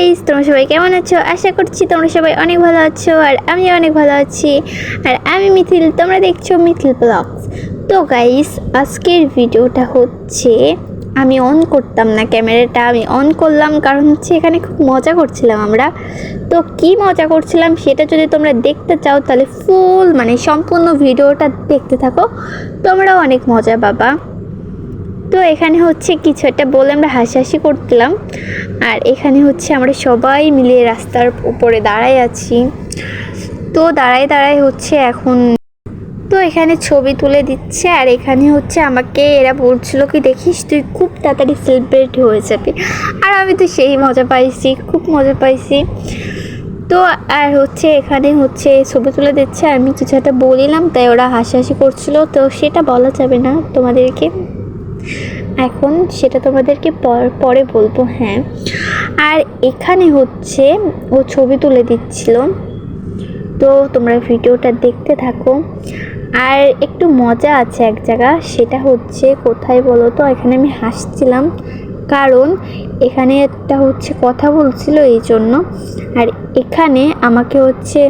Guys, তোমরা সবাই কেমন আছো? আশা করছি তোমরা সবাই অনেক ভালো আছো আর আমি অনেক ভালো আছি। আর আমি মিথিল, তোমরা দেখছো মিথিল ব্লগস। তো গাইস, আজকের ভিডিওটা হচ্ছে আমি অন করতাম না ক্যামেরাটা, আমি অন করলাম কারণ হচ্ছে এখানে খুব মজা করছিলাম আমরা। তো কি মজা করছিলাম সেটা যদি তোমরা দেখতে চাও তাহলে ফুল সম্পূর্ণ ভিডিওটা দেখতে থাকো, তোমরাও অনেক মজা পাবা। তো এখানে হচ্ছে কিছু একটা বলে আমরা হাসাহাসি করছিলাম, আর এখানে হচ্ছে আমরা সবাই মিলে রাস্তার উপরে দাঁড়ায় আছি। তো দাঁড়ায় হচ্ছে এখন তো এখানে ছবি তুলে দিচ্ছে, আর এখানে হচ্ছে আমাকে এরা বলছিল কি দেখিস তুই খুব তাড়াতাড়ি সেলিব্রিটি হয়ে যাবি, আর আমি তো সেই মজা পাইছি, খুব মজা পাইছি। তো আর হচ্ছে এখানে হচ্ছে ছবি তুলে দিচ্ছে, আমি কিছু একটা বলিলাম তাই ওরা হাসাহাসি করছিল, তো সেটা বলা যাবে না তোমাদেরকে এখন, সেটা তোমাদেরকে পরে বলবো। হ্যাঁ, আর এখানে হচ্ছে ও ছবি তুলে দিচ্ছিল, তো তোমরা ভিডিওটা দেখতে থাকো। আর একটু মজা আছে এক জায়গা, সেটা হচ্ছে কোথায় বলো তো, এখানে আমি হাসছিলাম কারণ এখানে একটা হচ্ছে কথা বলছিল এই জন্য। আর এখানে আমাকে হচ্ছে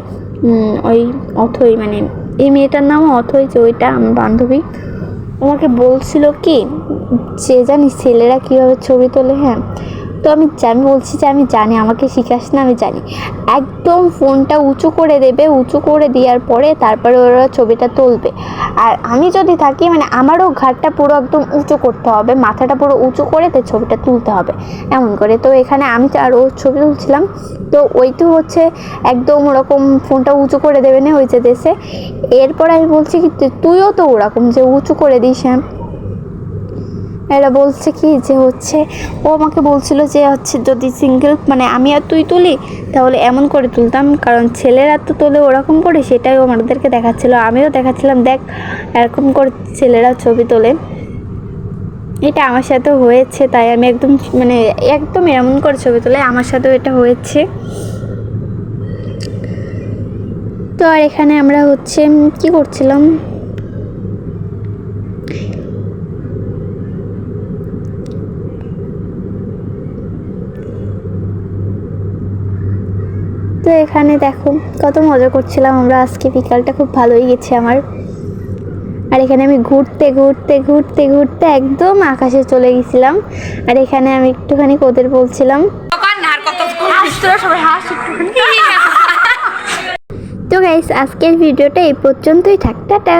ওই অথই এই মেয়েটার নাম অথই, যে ওইটা আমার বান্ধবী, আমাকে বলছিল কি যে জানিস ছেলেরা কীভাবে ছবি তোলে। হ্যাঁ, তো আমি বলছি যে আমি জানি, আমাকে শিখাস না, আমি জানি। একদম ফোনটা উঁচু করে দেবে, উঁচু করে দেওয়ার পরে তারপরে ওরা ছবিটা তুলবে। আর আমি যদি থাকি আমারও ঘাটটা পুরো একদম উঁচু করতে হবে, মাথাটা পুরো উঁচু করে তো ছবিটা তুলতে হবে এমন করে। তো এখানে আমি আর ও ছবি তুলছিলাম, তো ওইটু হচ্ছে একদম ওরকম ফোনটা উঁচু করে দেবে না ওই যে দেশে। এরপর আমি বলছি কি তুইও তো ওরকম যে উঁচু করে দিস। হ্যাঁ, এরা বলছে কি যে হচ্ছে ও আমাকে বলছিল যে হচ্ছে যদি সিঙ্গেল আমি আর তুই তুলি তাহলে এমন করে তুলতাম, কারণ ছেলেরা তো তোলে ওরকম করে, সেটাই ও আমাদেরকে দেখাচ্ছিল, আমিও দেখাচ্ছিলাম দেখ এরকম করে ছেলেরা ছবি তোলে। এটা আমার সাথেও হয়েছে, তাই আমি একদম একদম এমন করে ছবি তোলে, আমার সাথেও এটা হয়েছে। তো আর এখানে আমরা হচ্ছে কি করছিলাম, তো এখানে দেখো কত মজা করছিলাম আমরা, আজকে বিকালটা খুব ভালোই গেছে আমার। আর এখানে আমি ঘুরতে ঘুরতে ঘুরতে ঘুরতে একদম আকাশে চলে গেছিলাম, আর এখানে আমি একটুখানি ওদের বলছিলাম। তো গাইস, আজকের ভিডিওটা এই পর্যন্তই থাক, টাটা।